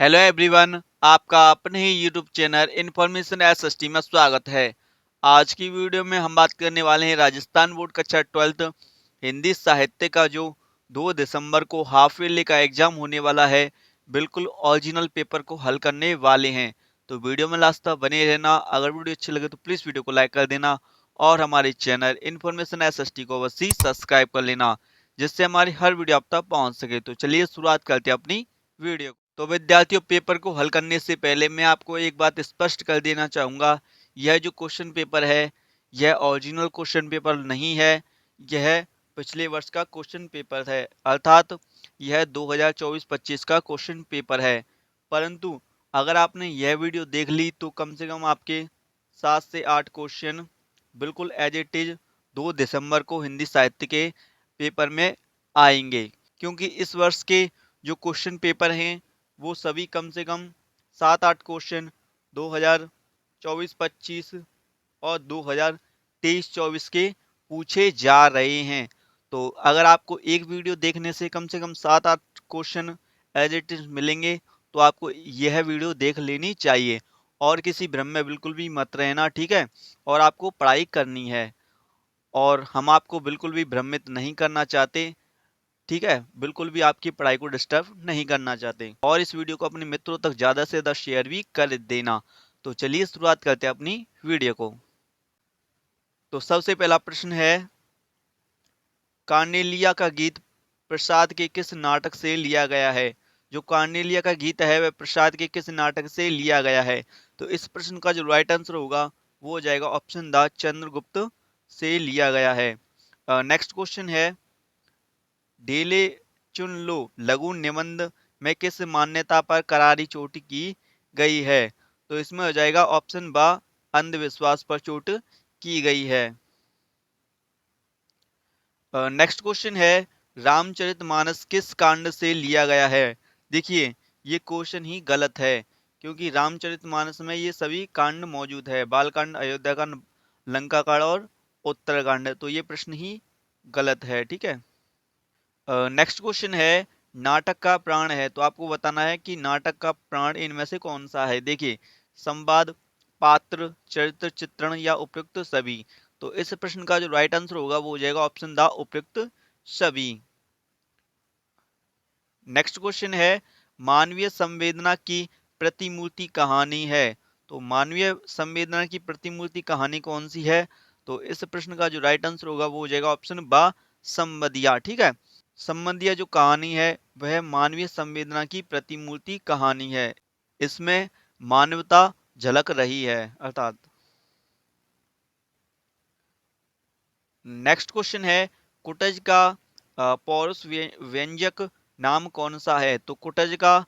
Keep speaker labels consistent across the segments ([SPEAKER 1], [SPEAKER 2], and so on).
[SPEAKER 1] Hello everyone, आपका अपने ही YouTube channel information SST में स्वागत है। आज की वीडियो में हम बात करने वाले हैं राजस्थान बोर्ड कक्षा 12th हिंदी साहित्य का जो 2 दिसंबर को हाफ ईयरली का एग्जाम होने वाला है। बिल्कुल ओरिजिनल पेपर को हल करने वाले हैं, तो वीडियो में लास्ट तक बने रहना। अगर वीडियो अच्छी लगे तो प्लीज़ वीडियो को लाइक कर देना और हमारे चैनल इन्फॉर्मेशन एसएसटी को अवश्य सब्सक्राइब कर लेना, जिससे हमारी हर वीडियो आप तक पहुंच सके। तो चलिए शुरुआत करते हैं अपनी वीडियो। तो विद्यार्थियों, पेपर को हल करने से पहले मैं आपको एक बात स्पष्ट कर देना चाहूँगा। यह जो क्वेश्चन पेपर है, यह ओरिजिनल क्वेश्चन पेपर नहीं है। यह पिछले वर्ष का क्वेश्चन पेपर है, अर्थात यह 2024-25 का क्वेश्चन पेपर है। परंतु अगर आपने यह वीडियो देख ली तो कम से कम आपके 7 से 8 क्वेश्चन बिल्कुल एज इट इज 2 दिसंबर को हिंदी साहित्य के पेपर में आएंगे, क्योंकि इस वर्ष के जो क्वेश्चन पेपर हैं वो सभी कम से कम 7-8 क्वेश्चन 2024-25 और 2023-24 के पूछे जा रहे हैं। तो अगर आपको एक वीडियो देखने से कम 7-8 क्वेश्चन एज इट इज मिलेंगे, तो आपको यह वीडियो देख लेनी चाहिए और किसी भ्रम में बिल्कुल भी मत रहना, ठीक है। और आपको पढ़ाई करनी है और हम आपको बिल्कुल भी भ्रमित नहीं करना चाहते, ठीक है। बिल्कुल भी आपकी पढ़ाई को डिस्टर्ब नहीं करना चाहते, और इस वीडियो को अपने मित्रों तक ज़्यादा से ज़्यादा शेयर भी कर देना। तो चलिए शुरुआत करते हैं अपनी वीडियो को। तो सबसे पहला प्रश्न है, कार्नेलिया का गीत प्रसाद के किस नाटक से लिया गया है? जो कार्नेलिया का गीत है वह प्रसाद के किस नाटक से लिया गया है? तो इस प्रश्न का जो राइट आंसर होगा वो हो जाएगा ऑप्शन द चंद्रगुप्त से लिया गया है। नेक्स्ट क्वेश्चन है, ढीले चुन लो लघु निबंध में किस मान्यता पर करारी चोट की गई है? तो इसमें हो जाएगा ऑप्शन बा अंधविश्वास पर चोट की गई है। नेक्स्ट क्वेश्चन है, रामचरितमानस किस कांड से लिया गया है? देखिए, ये क्वेश्चन ही गलत है, क्योंकि रामचरितमानस में ये सभी कांड मौजूद है, बालकांड, अयोध्या कांड, लंका कांड और उत्तरकांड। तो ये प्रश्न ही गलत है, ठीक है। नेक्स्ट क्वेश्चन है, नाटक का प्राण है, तो आपको बताना है कि नाटक का प्राण इनमें से कौन सा है। देखिए, संवाद, पात्र, चरित्र चित्रण या उपयुक्त सभी। तो इस प्रश्न का जो राइट आंसर होगा वो हो जाएगा ऑप्शन द उपयुक्त सभी। नेक्स्ट क्वेश्चन है, मानवीय संवेदना की प्रतिमूर्ति कहानी है। तो मानवीय संवेदना की प्रतिमूर्ति कहानी कौन सी है? तो इस प्रश्न का जो राइट आंसर होगा वो हो जाएगा ऑप्शन बा संबदिया, ठीक है। संबंधिया जो कहानी है वह मानवीय संवेदना की प्रतिमूर्ति कहानी है। इसमें मानवता झलक रही है, अर्थात। नेक्स्ट क्वेश्चन है, कुटज का पौरुष व्यंजक नाम कौन सा है? तो कुटज का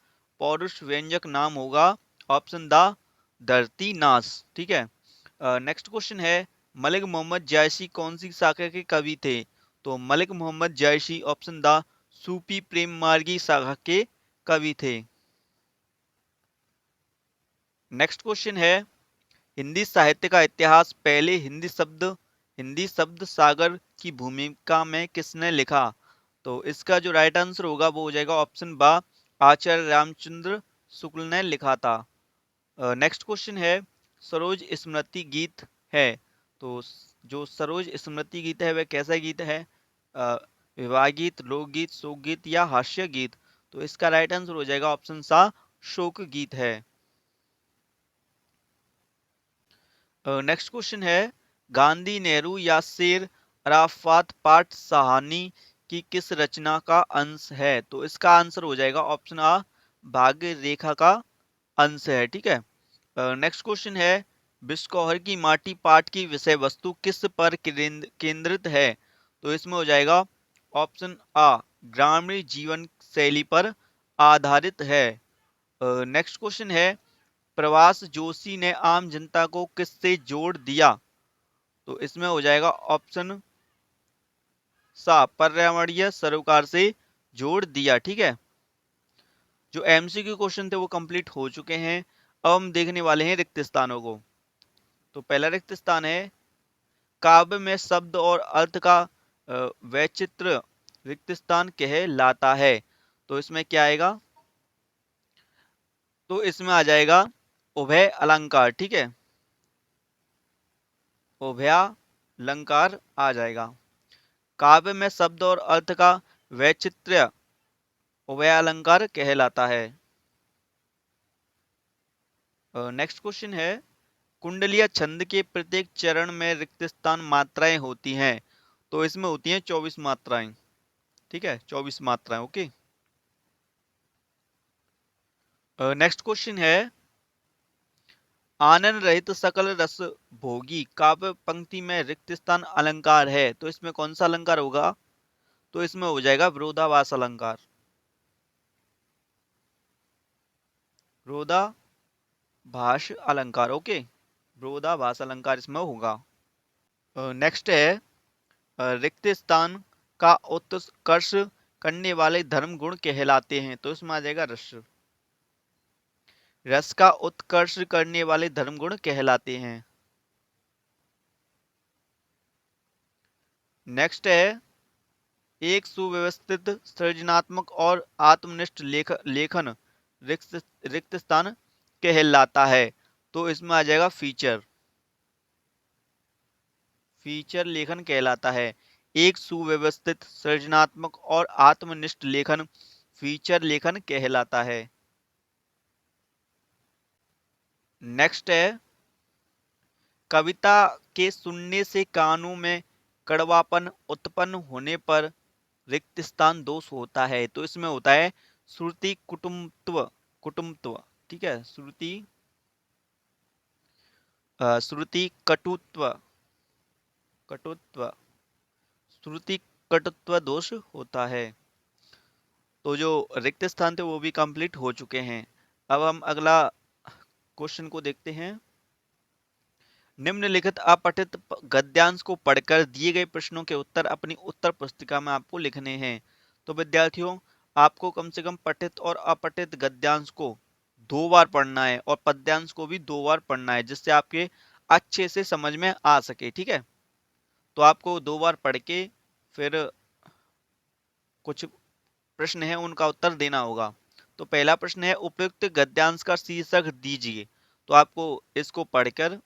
[SPEAKER 1] पौरुष व्यंजक नाम होगा ऑप्शन द धरती नाश, ठीक है। नेक्स्ट क्वेश्चन है, मलिक मोहम्मद जायसी कौन सी शाखा के कवि थे? तो मलिक मोहम्मद जायसी ऑप्शन द सूफी प्रेम मार्गी शाखा के कवि थे। नेक्स्ट क्वेश्चन है, हिंदी साहित्य का इतिहास पहले हिंदी शब्द सागर की भूमिका में किसने लिखा? तो इसका जो राइट आंसर होगा वो हो जाएगा ऑप्शन बा आचार्य रामचंद्र शुक्ल ने लिखा था। नेक्स्ट क्वेश्चन है, सरोज स्मृति गीत है, तो जो सरोज स्मृति गीत है वह कैसा गीत है? अ, विवाह गीत, लोकगीत, शोक गीत या हास्य गीत? तो इसका राइट आंसर हो जाएगा ऑप्शन सा शोक गीत है। नेक्स्ट क्वेश्चन है, गांधी, नेहरू या शेर अराफात पाठ सहानी की किस रचना का अंश है? तो इसका आंसर हो जाएगा ऑप्शन आ भाग्य रेखा का अंश है, ठीक है। नेक्स्ट क्वेश्चन है, बिस्कौहर की माटी पाठ की विषय वस्तु किस पर केंद्रित है? तो इसमें हो जाएगा ऑप्शन आ ग्रामीण जीवन शैली पर आधारित है। नेक्स्ट क्वेश्चन है, प्रवास जोशी ने आम जनता को किससे जोड़ दिया? तो इसमें हो जाएगा ऑप्शन सा पर्यावरणीय सरोकार से जोड़ दिया, ठीक है। जो एमसीक्यू क्वेश्चन थे वो कंप्लीट हो चुके हैं। अब हम देखने वाले हैं रिक्त स्थानों को। तो पहला रिक्त स्थान है, काव्य में शब्द और अर्थ का वैचित्र रिक्त स्थान कहलाता है। तो इसमें क्या आएगा? तो इसमें आ जाएगा उभय अलंकार। ठीक है, उभयालंकार आ जाएगा। काव्य में शब्द और अर्थ का वैचित्र्य उभयालंकार कहलाता है। नेक्स्ट क्वेश्चन है, कुंडलीय छंद के प्रत्येक चरण में रिक्त स्थान मात्राएं होती हैं। तो इसमें होती हैं 24 मात्राएं। ठीक है, 24 मात्राएं। ओके। नेक्स्ट क्वेश्चन है, आनंद रहित सकल रस भोगी काव्य पंक्ति में रिक्त स्थान अलंकार है। तो इसमें कौन सा अलंकार होगा? तो इसमें हो जाएगा विरोधाभास अलंकार। विरोधाभास अलंकार। ओके, विरोधाभास अलंकार इसमें होगा। नेक्स्ट है, रिक्त स्थान का उत्कर्ष करने वाले धर्म गुण कहलाते हैं। तो इसमें आ जाएगा रस। रस का उत्कर्ष करने वाले धर्म गुण कहलाते हैं। नेक्स्ट है, एक सुव्यवस्थित सृजनात्मक और आत्मनिष्ठ लेखन रिक्त स्थान कहलाता है। तो इसमें आ जाएगा फीचर। फीचर लेखन कहलाता है। एक सुव्यवस्थित सृजनात्मक और आत्मनिष्ठ लेखन फीचर लेखन कहलाता है। नेक्स्ट है, कविता के सुनने से कानों में कड़वापन उत्पन्न होने पर रिक्त स्थान दोष होता है। तो इसमें होता है श्रुति कुटुम्बत्व। कुटुम्बत्व। ठीक है, श्रुति कटुत्व। कटुत्व। श्रुति कटुत्व दोष होता है। तो जो रिक्त स्थान थे वो भी कंप्लीट हो चुके हैं। अब हम अगला क्वेश्चन को देखते हैं। निम्नलिखित अपठित गद्यांश को पढ़कर दिए गए प्रश्नों के उत्तर अपनी उत्तर पुस्तिका में आपको लिखने हैं। तो विद्यार्थियों, आपको कम से कम पठित और अपठित गद्यांश को 2 बार पढ़ना है और पद्यांश को भी 2 बार पढ़ना है, जिससे आपके अच्छे से समझ में आ सके। ठीक है, तो आपको 2 बार पढ़ के फिर कुछ प्रश्न है उनका उत्तर देना होगा। तो पहला प्रश्न है, उपयुक्त गद्यांश का शीर्षक दीजिए। तो आपको इसको पढ़कर,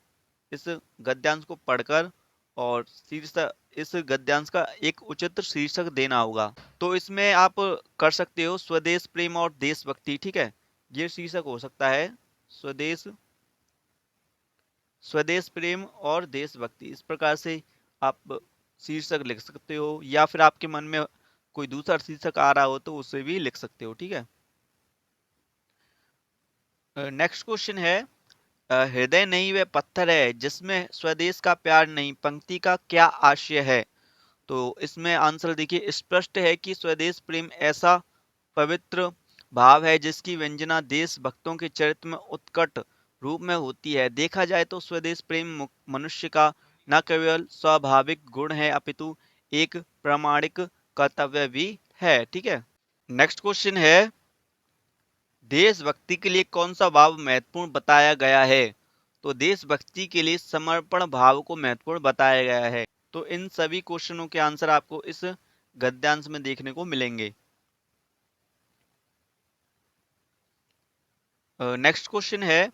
[SPEAKER 1] इस गद्यांश को पढ़कर और शीर्षक, इस गद्यांश का एक उचित शीर्षक देना होगा। तो इसमें आप कर सकते हो स्वदेश प्रेम और देशभक्ति। ठीक है, ये शीर्षक हो सकता है, स्वदेश, स्वदेश प्रेम और देशभक्ति। इस प्रकार से आप शीर्षक लिख सकते हो, या फिर आपके मन में कोई दूसरा शीर्षक आ रहा हो तो उसे भी लिख सकते हो। ठीक है। नेक्स्ट क्वेश्चन है, हृदय नहीं वह पत्थर है जिसमें स्वदेश का प्यार नहीं पंक्ति का क्या आशय है? तो इसमें आंसर देखिए, स्पष्ट है कि स्वदेश प्रेम ऐसा पवित्र भाव है जिसकी व्यंजना देश भक्तों के चरित्र में उत्कट रूप में होती है। देखा जाए तो स्वदेश प्रेम मनुष्य का न केवल स्वाभाविक गुण है अपितु एक प्रामाणिक कर्तव्य भी है। ठीक है। नेक्स्ट क्वेश्चन है, देशभक्ति के लिए कौन सा भाव महत्वपूर्ण बताया गया है? तो देशभक्ति के लिए समर्पण भाव को महत्वपूर्ण बताया गया है। तो इन सभी क्वेश्चनों के आंसर आपको इस गद्यांश में देखने को मिलेंगे। नेक्स्ट क्वेश्चन है,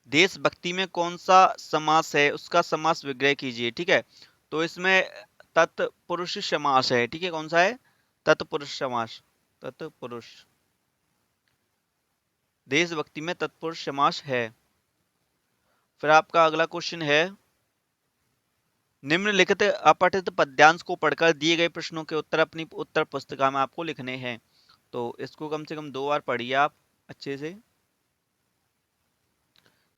[SPEAKER 1] देशभक्ति में कौन सा समास है उसका समास विग्रह कीजिए। ठीक है, तो इसमें तत्पुरुष समास है। ठीक है, कौन सा है? तत्पुरुष समास। तत्पुरुष। देशभक्ति में तत्पुरुष समास है। फिर आपका अगला क्वेश्चन है, निम्नलिखित अपठित पद्यांश को पढ़कर दिए गए प्रश्नों के उत्तर अपनी उत्तर पुस्तिका में आपको लिखने हैं। तो इसको कम से कम 2 बार पढ़िए आप अच्छे से।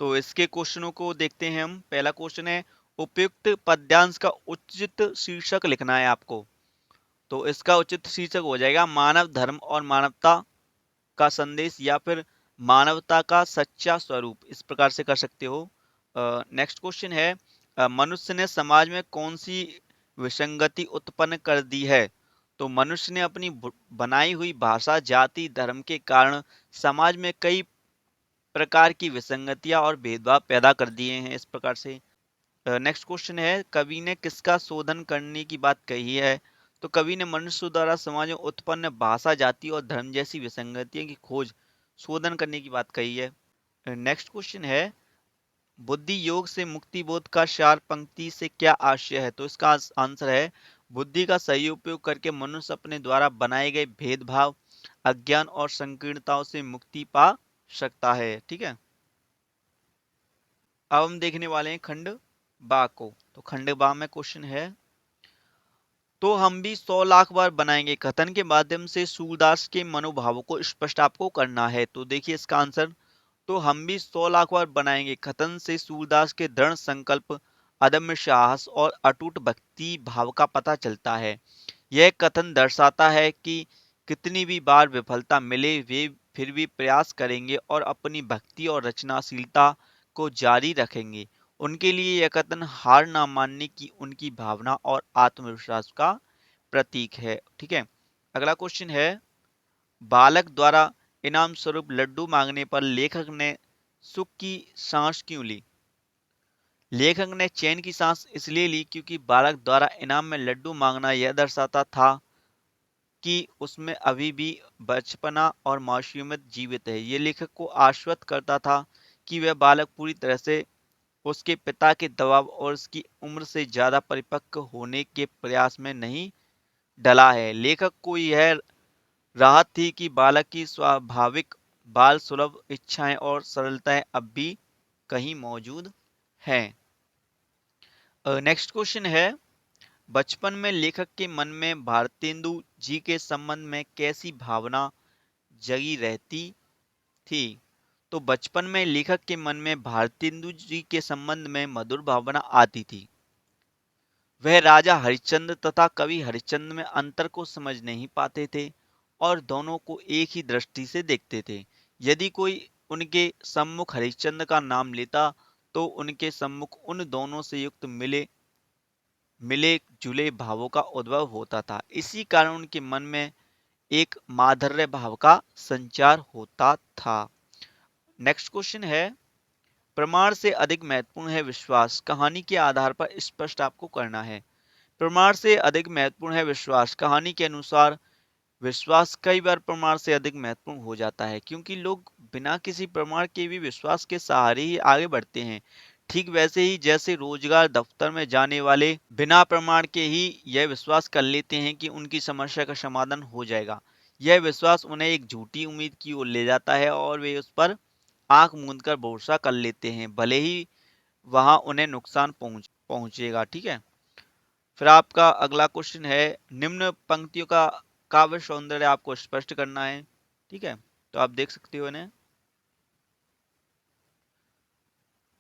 [SPEAKER 1] तो इसके क्वेश्चनों को देखते हैं हम। पहला क्वेश्चन है, उपयुक्त पद्यांश का उचित शीर्षक लिखना है आपको। तो इसका उचित शीर्षक हो जाएगा मानव धर्म और मानवता का संदेश, या फिर मानवता का सच्चा स्वरूप। इस प्रकार से कर सकते हो। नेक्स्ट क्वेश्चन है, मनुष्य ने समाज में कौन सी विसंगति उत्पन्न कर दी है? तो मनुष्य ने अपनी बनाई हुई भाषा, जाति, धर्म के कारण समाज में कई प्रकार की विसंगतियां और भेदभाव पैदा कर दिए हैं। इस प्रकार से। नेक्स्ट क्वेश्चन है, कवि ने किसका शोधन करने की बात कही है? तो कवि ने मनुष्य द्वारा समाज में उत्पन्न भाषा, जाति और धर्म जैसी विसंगतियों की खोज शोधन करने की बात कही है। नेक्स्ट क्वेश्चन है, बुद्धि योग से मुक्ति बोध का सार पंक्ति से क्या आशय है? तो इसका आंसर है, बुद्धि का सही उपयोग करके मनुष्य अपने द्वारा बनाए गए भेदभाव, अज्ञान और संकीर्णताओं से मुक्ति पा सकता है। ठीक है, अब हम देखने वाले हैं खंड बा को। तो खंड बा में क्वेश्चन है, तो हम भी 100 लाख बार बनाएंगे कथन के माध्यम से सूरदास के मनोभावों को स्पष्ट आपको करना है। तो देखिए इसका आंसर, तो हम भी 100 लाख बार बनाएंगे कथन से सूरदास के दृढ़ संकल्प, अदम्य साहस और अटूट भक्ति भाव का पता चलता है। यह कथन दर्शाता है कि कितनी भी बार विफलता मिले वे फिर भी प्रयास करेंगे और अपनी भक्ति और रचनाशीलता को जारी रखेंगे। उनके लिए यह कथन हार ना मानने की उनकी भावना और आत्मविश्वास का प्रतीक है। ठीक है, अगला क्वेश्चन है, बालक द्वारा इनाम स्वरूप लड्डू मांगने पर लेखक ने सुख की सांस क्यों ली? लेखक ने चैन की सांस इसलिए ली क्योंकि बालक द्वारा इनाम में लड्डू मांगना यह दर्शाता था कि उसमें अभी भी बचपना और मासूमियत जीवित है। ये लेखक को आश्वस्त करता था कि वह बालक पूरी तरह से उसके पिता के दबाव और उसकी उम्र से ज्यादा परिपक्व होने के प्रयास में नहीं डला है। लेखक को यह राहत थी कि बालक की स्वाभाविक बाल सुलभ इच्छाएं और सरलताएं अब भी कहीं मौजूद हैं। नेक्स्ट क्वेश्चन है, बचपन में लेखक के मन में भारतेंदु जी के संबंध में कैसी भावना जगी रहती थी? तो बचपन में लेखक के मन में भारतेंदु जी के संबंध में मधुर भावना आती थी। वह राजा हरिश्चंद्र तथा कवि हरिश्चंद्र में अंतर को समझ नहीं पाते थे और दोनों को एक ही दृष्टि से देखते थे। यदि कोई उनके सम्मुख हरिश्चंद्र का नाम लेता तो उनके सम्मुख उन दोनों से युक्त मिले मिले जुले भावों का उद्भव होता था। इसी कारण उनके मन में एक माधुर्य भाव का संचार होता था। नेक्स्ट क्वेश्चन है, प्रमाण से अधिक महत्वपूर्ण है विश्वास, कहानी के आधार पर स्पष्ट आपको करना है। प्रमाण से अधिक महत्वपूर्ण है विश्वास, कहानी के अनुसार विश्वास कई बार प्रमाण से अधिक महत्वपूर्ण हो जाता है क्योंकि लोग बिना किसी प्रमाण के भी विश्वास के सहारे ही आगे बढ़ते हैं। ठीक वैसे ही जैसे रोजगार दफ्तर में जाने वाले बिना प्रमाण के ही यह विश्वास कर लेते हैं कि उनकी समस्या का समाधान हो जाएगा, यह विश्वास उन्हें एक झूठी उम्मीद की ओर ले जाता है और वे उस पर आंख मूंद कर भरोसा कर लेते हैं, भले ही वहां उन्हें नुकसान पहुंचेगा। ठीक है, फिर आपका अगला क्वेश्चन है, निम्न पंक्तियों का काव्य सौंदर्य आपको स्पष्ट करना है। ठीक है, तो आप देख सकते हो इन्हें,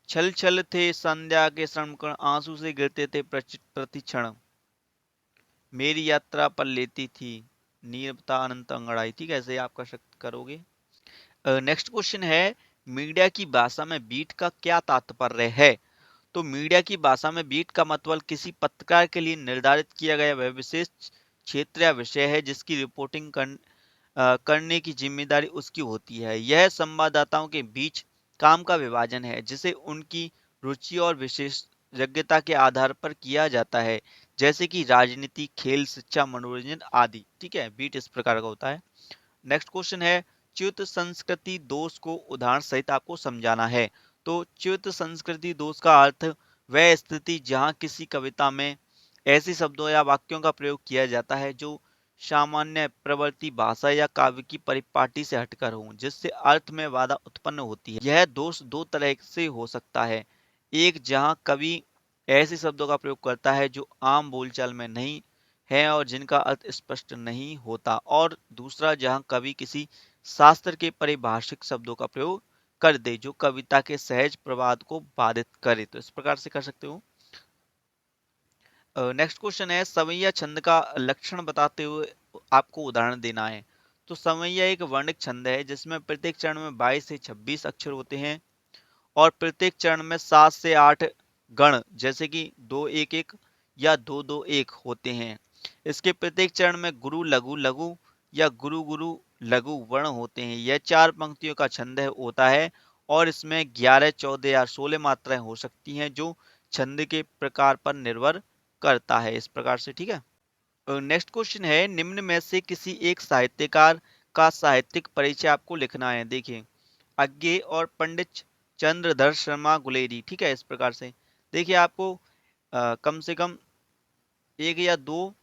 [SPEAKER 1] छल छल थे संध्या के श्रमकण, आंसू से गिरते थे प्रति क्षण, मेरी यात्रा पर लेती थी नीरवता अनंत अंगड़ाई। ठीक है, ऐसे ही आपका शब्द करोगे। नेक्स्ट क्वेश्चन है, मीडिया की भाषा में बीट का क्या तात्पर्य है? तो मीडिया की भाषा में बीट का मतलब किसी पत्रकार के लिए निर्धारित किया गया वह विशेष क्षेत्र या विषय है जिसकी रिपोर्टिंग करने की जिम्मेदारी उसकी होती है। यह संवाददाताओं के बीच काम का विभाजन है जिसे उनकी रुचि और विशेषज्ञता के आधार पर किया जाता है, जैसे कि राजनीति, खेल, शिक्षा, मनोरंजन आदि। ठीक है, बीट इस प्रकार का होता है। नेक्स्ट क्वेश्चन है, च्युत संस्कृति दोष को उदाहरण सहित आपको समझाना है। तो च्युत संस्कृति दोष का अर्थ वह स्थिति जहां किसी कविता में ऐसे शब्दों या वाक्यों का प्रयोग किया जाता है जो सामान्य प्रवृत्ति भाषा या काव्य की परिपाटी से हटकर हो, जिससे अर्थ में बाधा उत्पन्न होती है। यह दोष दो तरह से हो सकता है, एक जहां कवि ऐसे शब्दों का प्रयोग करता है जो आम बोलचाल में नहीं है और जिनका अर्थ स्पष्ट नहीं होता, और दूसरा जहां कवि किसी शास्त्र के पारिभाषिक शब्दों का प्रयोग कर दे जो कविता के सहज प्रवाद को बाधित करे। तो इस प्रकार से कर सकते हो। नेक्स्ट क्वेश्चन है, सवैया छंद का लक्षण बताते हुए आपको उदाहरण देना है। तो सवैया एक वर्णिक छंद है जिसमें प्रत्येक चरण में 22 से 26 अक्षर होते हैं और प्रत्येक चरण में 7 से 8 गण जैसे कि 2-1-1 या 2-2-1 होते हैं। इसके प्रत्येक चरण में गुरु लघु लघु या गुरु गुरु लघु वर्ण होते हैं। यह 4 पंक्तियों का छंद होता है और इसमें 11, 14 या 16 मात्राएं हो सकती हैं जो छंद के प्रकार पर निर्भर करता है, इस प्रकार से। ठीक है, नेक्स्ट क्वेश्चन है, निम्न में से किसी एक साहित्यकार का साहित्यिक परिचय आपको लिखना है। देखिए, अज्ञे और पंडित चंद्रधर शर्मा गुलेरी, ठीक है, इस प्रकार से। देखिए, आपको कम से कम एक या दो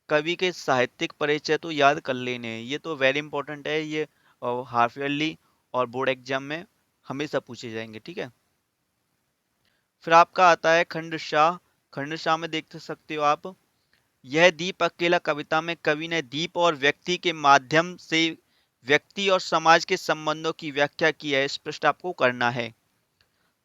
[SPEAKER 1] कवि के साहित्यिक परिचय तो याद कर लेने हैं। ये तो वेरी इंपॉर्टेंट है, ये हाफ ईयरली और बोर्ड एग्जाम में हमेशा पूछे जाएंगे, ठीक है। फिर आपका आता है खंडशाह। खंडशाह में देख सकते हो आप, यह दीप अकेला कविता में कवि ने दीप और व्यक्ति के माध्यम से व्यक्ति और समाज के संबंधों की व्याख्या की है, स्पष्ट आपको करना है।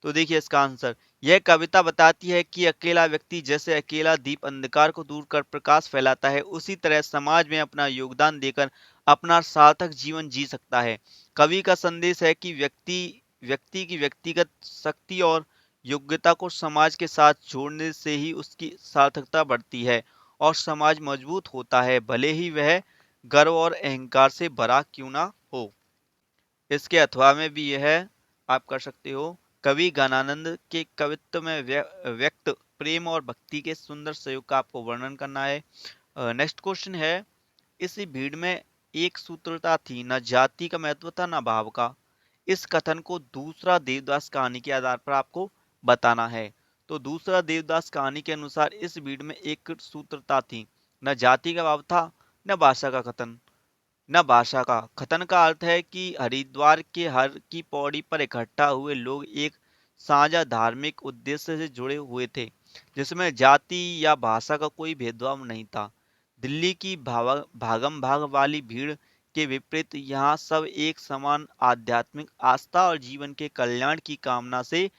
[SPEAKER 1] तो देखिए इसका आंसर, यह कविता बताती है कि अकेला व्यक्ति जैसे अकेला दीप अंधकार को दूर कर प्रकाश फैलाता है, उसी तरह समाज में अपना योगदान देकर अपना सार्थक जीवन जी सकता है। कवि का संदेश है कि व्यक्ति व्यक्ति की व्यक्तिगत शक्ति और योग्यता को समाज के साथ जोड़ने से ही उसकी सार्थकता बढ़ती है और समाज मजबूत होता है, भले ही वह गर्व और अहंकार से भरा क्यों ना हो। इसके अथवा में भी यह आप कर सकते हो, कवि ज्ञानानंद के कवित्व में व्यक्त प्रेम और भक्ति के सुंदर संयोग का आपको वर्णन करना है। नेक्स्ट क्वेश्चन है, इस भीड़ में एक सूत्रता थी, न जाति का महत्व था न भाव का। इस कथन को दूसरा देवदास कहानी के आधार पर आपको बताना है। तो दूसरा देवदास कहानी के अनुसार इस भीड़ में एक सूत्रता थी, न जाति का भाव था न भाषा का कथन न भाषा का। कथन का अर्थ है कि हरिद्वार के हर की पौड़ी पर इकट्ठा हुए लोग एक साझा धार्मिक उद्देश्य से जुड़े हुए थे, जिसमें जाति या भाषा का कोई भेदभाव नहीं था। दिल्ली की भागम भाग वाली भीड़ के विपरीत यहाँ सब एक समान आध्यात्मिक आस्था और जीवन के कल्याण की कामना से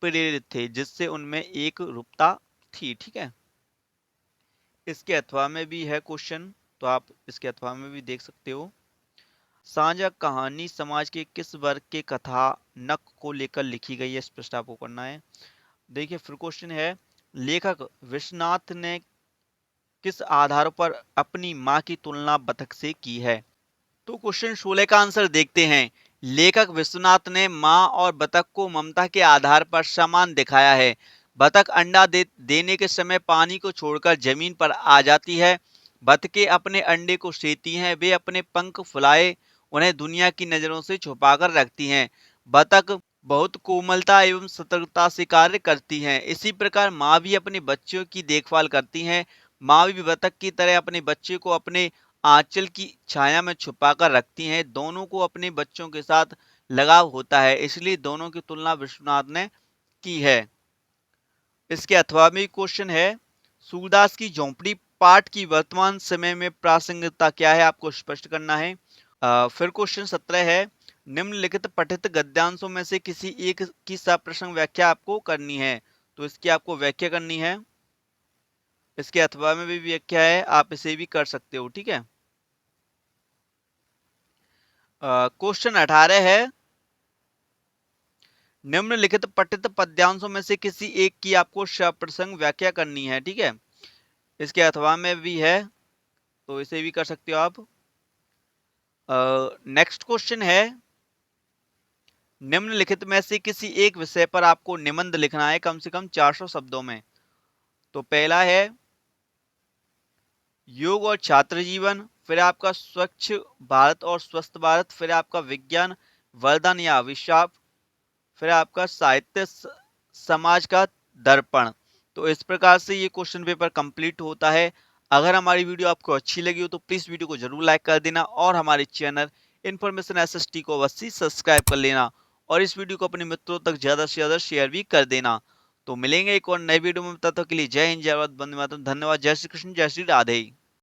[SPEAKER 1] प्रेरित थे, जिससे उनमें एक रूपता थी, ठीक है। इसके अथवा में भी है क्वेश्चन, तो आप इसके अथवा में भी देख सकते हो। साझा कहानी समाज के किस वर्ग के कथानक को लेकर लिखी गई है, स्पष्ट आपको करना है। देखिए फिर क्वेश्चन है, लेखक विश्वनाथ ने किस आधार पर अपनी मां की तुलना बतख से की है। तो क्वेश्चन 16 का आंसर देखते हैं। लेखक विश्वनाथ ने मां और बतख को ममता के आधार पर समान दिखाया है। बतख अंडा देने के समय पानी को छोड़कर जमीन पर आ जाती है। बतखें अपने अंडे को सेती हैं, वे अपने पंख फुलाए उन्हें दुनिया की नजरों से छुपाकर रखती हैं। बतख बहुत कोमलता एवं सतर्कता से कार्य करती हैं। इसी प्रकार माँ भी अपने बच्चों की देखभाल करती हैं। माँ भी बतख की तरह अपने बच्चे को अपने आंचल की छाया में छुपाकर रखती हैं। दोनों को अपने बच्चों के साथ लगाव होता है, इसलिए दोनों की तुलना विश्वनाथ ने की है। इसके अथवा में क्वेश्चन है, सूरदास की झोंपड़ी पाठ की वर्तमान समय में प्रासंगिकता क्या है, आपको स्पष्ट करना है। फिर क्वेश्चन 17 है, निम्नलिखित पठित गद्यांशों में से किसी एक की सप्रसंग व्याख्या आपको करनी है। तो इसकी आपको व्याख्या करनी है। इसके अथवा में भी व्याख्या है, आप इसे भी कर सकते हो, ठीक है। क्वेश्चन 18 है, निम्नलिखित पठित पद्यांशों में से किसी एक की आपको सप्रसंग व्याख्या करनी है, ठीक है। इसके अथवा में भी है, तो इसे भी कर सकते हो आप। नेक्स्ट क्वेश्चन है, निम्नलिखित में से किसी एक विषय पर आपको निबंध लिखना है कम से कम 400 शब्दों में। तो पहला है योग और छात्र जीवन, फिर आपका स्वच्छ भारत और स्वस्थ भारत, फिर आपका विज्ञान वरदान या अभिशाप, फिर आपका साहित्य समाज का दर्पण। तो इस प्रकार से ये क्वेश्चन पेपर कंप्लीट होता है। अगर हमारी वीडियो आपको अच्छी लगी हो तो प्लीज वीडियो को जरूर लाइक कर देना और हमारे चैनल इन्फॉर्मेशन एसएसटी को अवश्य सब्सक्राइब कर लेना और इस वीडियो को अपने मित्रों तक ज्यादा से ज्यादा शेयर भी कर देना। तो मिलेंगे एक और नए वीडियो में, तब तक के लिए जय हिंद, जय भारत, वंदे मातरम, धन्यवाद, जय श्री कृष्ण, जय श्री राधे।